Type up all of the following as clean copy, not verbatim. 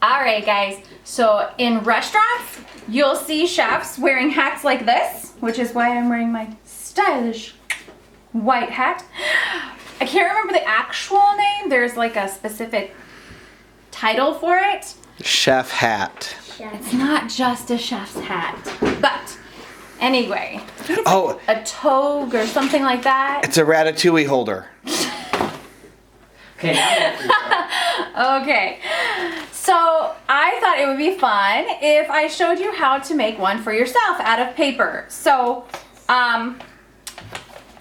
All right, guys. So in restaurants, you'll see chefs wearing hats like this, which is why I'm wearing my stylish white hat. I can't remember the actual name. There's like a specific title for it. Chef hat. It's not just a chef's hat, but anyway, I think it's Oh, like a toque or something like that. it's a ratatouille holder. Okay, now Okay, so I thought it would be fun if I showed you how to make one for yourself out of paper. So,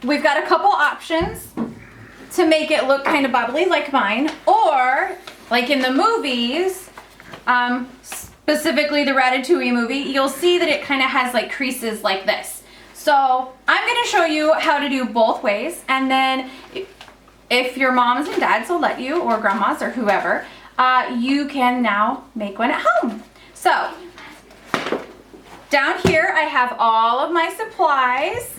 we've got a couple options to make it look kind of bubbly like mine, or like in the movies, specifically the Ratatouille movie, you'll see that it kind of has like creases like this. So I'm going to show you how to do both ways, and then if your moms and dads will let you, or grandmas or whoever, you can now make one at home. So down here I have all of my supplies.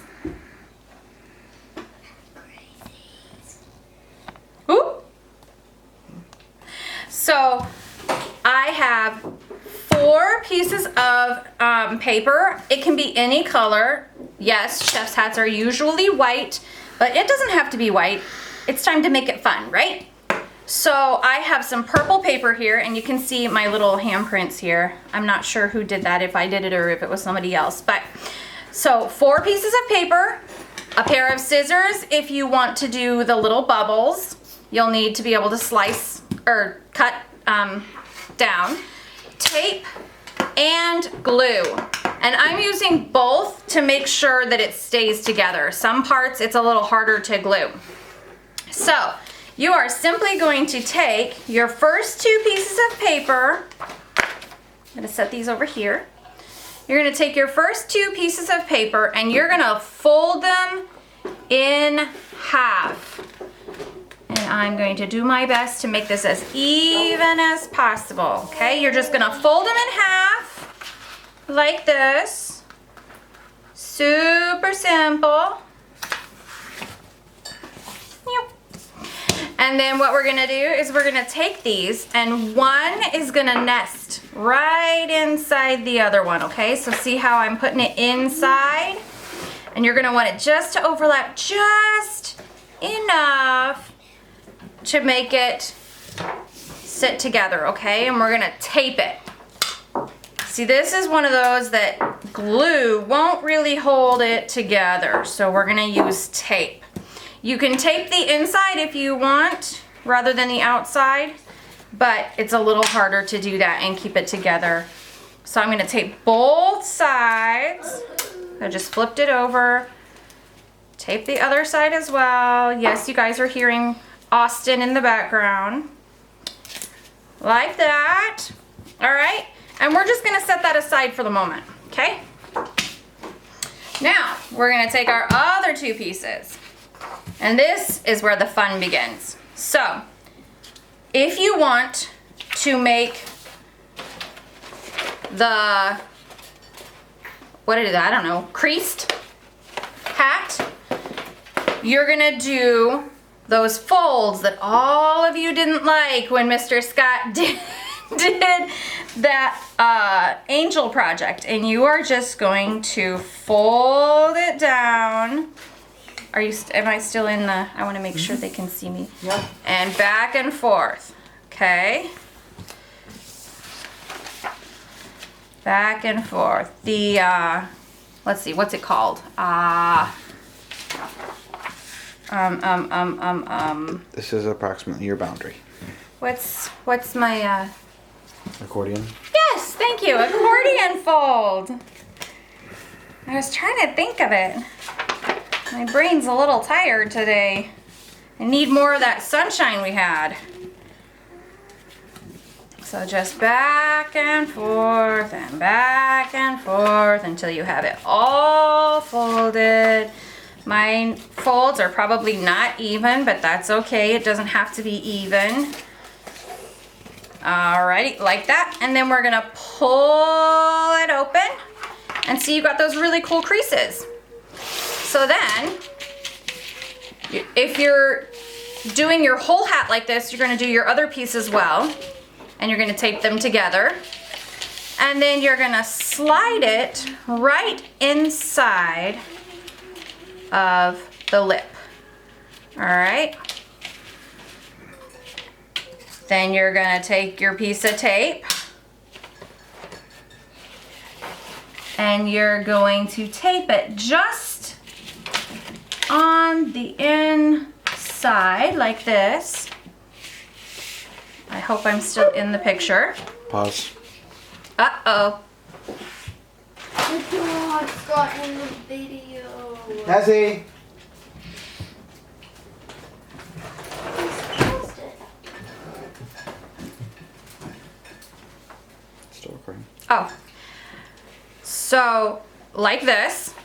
Ooh. So I have 4 pieces of paper. It can be any color. Yes, chef's hats are usually white, but it doesn't have to be white. It's time to make it fun, right? So I have some purple paper here, and you can see my little handprints here. I'm not sure who did that, if I did it or if it was somebody else. But so 4 pieces of paper, a pair of scissors if you want to do the little bubbles. You'll need to be able to slice or cut down, tape, and glue. And I'm using both to make sure that it stays together. Some parts it's a little harder to glue. So you are simply going to take your first 2 pieces of paper. I'm gonna set these over here. You're gonna take your first 2 pieces of paper and you're gonna fold them in half. And I'm going to do my best to make this as even as possible, okay? You're just gonna fold them in half, like this. Super simple. And then what we're gonna do is we're gonna take these, and one is gonna nest right inside the other one, okay? So see how I'm putting it inside? And you're gonna want it just to overlap just enough to make it sit together, okay? And we're gonna tape it. See, this is one of those that glue won't really hold it together, so we're gonna use tape. You can tape the inside if you want, rather than the outside, but it's a little harder to do that and keep it together. So I'm gonna tape both sides. I just flipped it over. Tape the other side as well. Yes, you guys are hearing Austin in the background. Like that. All right, and we're just gonna set that aside for the moment, okay? Now, we're gonna take our other 2 pieces. And this is where the fun begins. So, if you want to make the, what is it, I don't know, creased hat, you're gonna do those folds that all of you didn't like when Mr. Scott did that angel project. And you are just going to fold it down. Am I still in the, I want to make sure they can see me. Yeah. And back and forth, okay? Back and forth. The, let's see, what's it called? This is approximately your boundary. What's my, Accordion. yes, thank you, accordion fold. I was trying to think of it. My brain's a little tired today. I need more of that sunshine we had. So just back and forth until you have it all folded. My folds are probably not even, but that's okay. It doesn't have to be even. Alrighty, like that. And then we're gonna pull it open and see you got those really cool creases. So then, if you're doing your whole hat like this, you're gonna do your other piece as well. and you're gonna tape them together. And then you're gonna slide it right inside of the lip. All right. Then you're gonna take your piece of tape and you're going to tape it just on the inside like this. I hope I'm still in the picture. Pause. Uh-oh. Look at what Scott in the video. Nessie. Still recording. Oh. So, like this.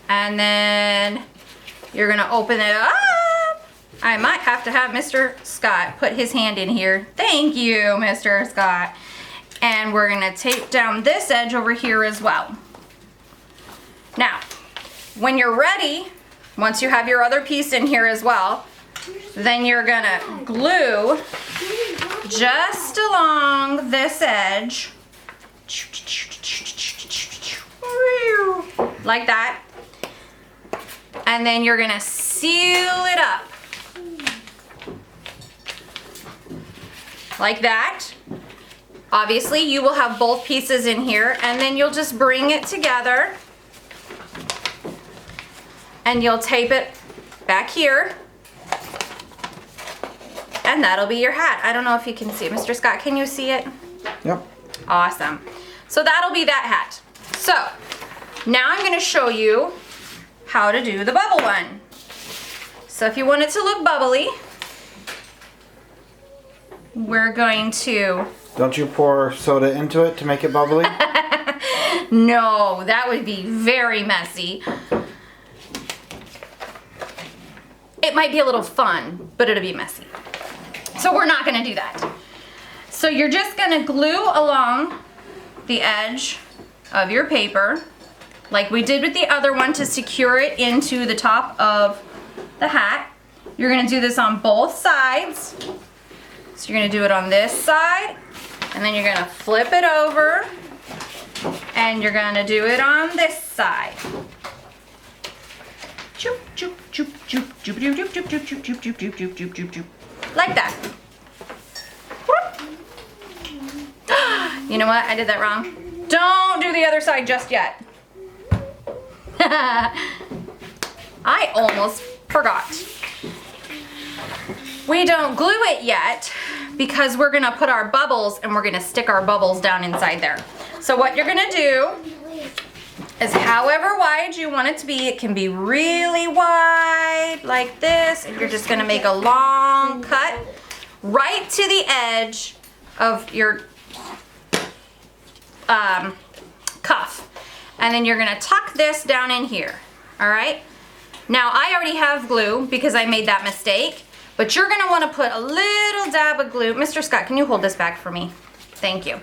And then you're gonna open it up. I might have to have Mr. Scott put his hand in here. Thank you, Mr. Scott. And we're gonna tape down this edge over here as well. Now, when you're ready, once you have your other piece in here as well, then you're gonna glue just along this edge, like that. And then you're gonna seal it up, like that. Obviously, you will have both pieces in here, and then you'll just bring it together and you'll tape it back here, and that'll be your hat. I don't know if you can see it. Mr. Scott, can you see it? Yep. Awesome. So that'll be that hat. So now I'm going to show you how to do the bubble one. So if you want it to look bubbly, we're going to... Don't you pour soda into it to make it bubbly? No, that would be very messy. It might be a little fun, but it'll be messy. So we're not gonna do that. So you're just gonna glue along the edge of your paper, like we did with the other one, to secure it into the top of the hat. You're gonna do this on both sides. So you're gonna do it on this side, and then you're gonna flip it over, and you're gonna do it on this side. Choop, choop, choop, choop, choop, choop, choop, choop, choop, choop, choop, choop, choop, choop, choop, choop, choop. Like that. You know what? I did that wrong. Don't do the other side just yet. I almost forgot. We don't glue it yet because we're gonna put our bubbles and we're gonna stick our bubbles down inside there. So what you're gonna do is however wide you want it to be. It can be really wide like this, and you're just gonna make a long cut right to the edge of your cuff. And then you're gonna tuck this down in here, all right? Now I already have glue because I made that mistake, but you're gonna wanna put a little dab of glue. Mr. Scott, can you hold this back for me? Thank you.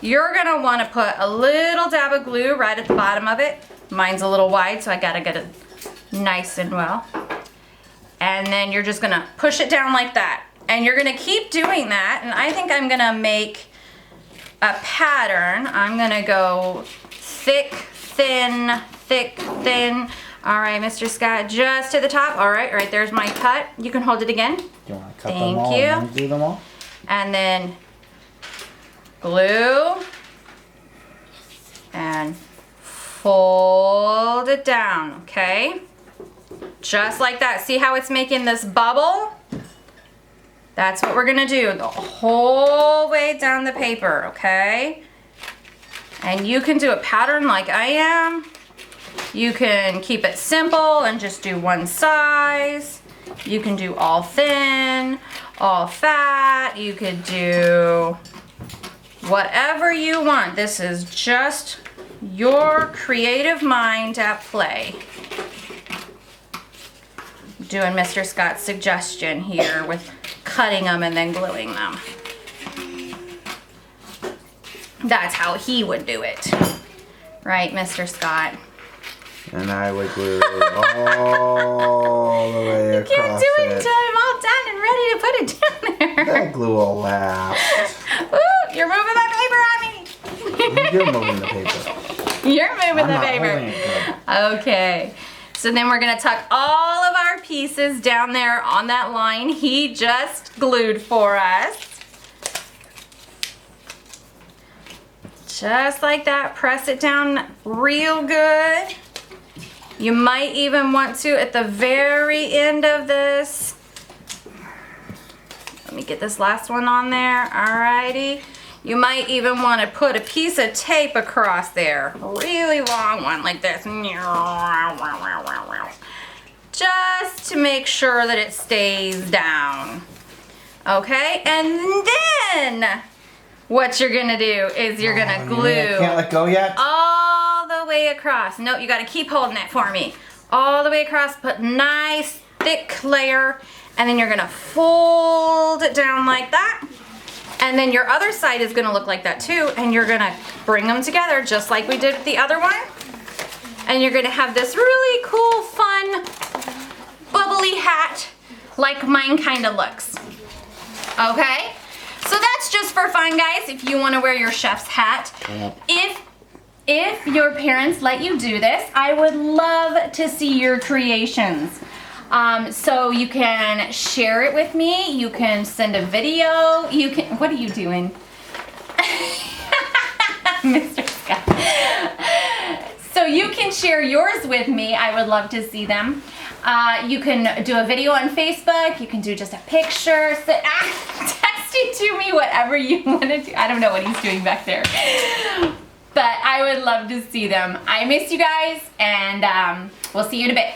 You're gonna wanna put a little dab of glue right at the bottom of it. Mine's a little wide, so I gotta get it nice and well. And then you're just gonna push it down like that. And you're gonna keep doing that, and I think I'm gonna make a pattern. I'm gonna go thick, thin, thick, thin. All right, Mr. Scott, just to the top. All right, right there's my cut. You can hold it again. You want to cut Thank them all you. and then glue them all? And then glue and fold it down, okay? Just like that. See how it's making this bubble? That's what we're gonna do the whole way down the paper, okay? And you can do a pattern like I am. You can keep it simple and just do one size. You can do all thin, all fat. You could do whatever you want. This is just your creative mind at play. Doing Mr. Scott's suggestion here with cutting them and then gluing them. That's how he would do it. Right, Mr. Scott? And I would glue all the way across Can't do it it. until I'm all done and ready to put it down there. That glue will last. Ooh, You're moving the paper. You're moving I'm the not paper. holding it good. Okay. So then we're gonna tuck all of our pieces down there on that line he just glued for us. Just like that, press it down real good. You might even want to at the very end of this. Let me get this last one on there, alrighty. You might even want to put a piece of tape across there. A really long one like this. Just to make sure that it stays down. Okay, and then what you're gonna do is you're gonna Oh, you mean I can't glue let go yet? all the way across. No, you gotta keep holding it for me. All the way across, put nice thick layer, and then you're gonna fold it down like that. And then your other side is gonna look like that too, and you're gonna bring them together just like we did with the other one. And you're gonna have this really cool, fun, bubbly hat like mine kinda looks. Okay? So that's just for fun, guys, if you wanna wear your chef's hat. If your parents let you do this, I would love to see your creations. So you can share it with me. You can send a video. You can. What are you doing, Mr. Scott? So you can share yours with me. I would love to see them. You can do a video on Facebook. You can do just a picture. Text it to me, whatever you want to do. I don't know what he's doing back there. But I would love to see them. I miss you guys, and we'll see you in a bit.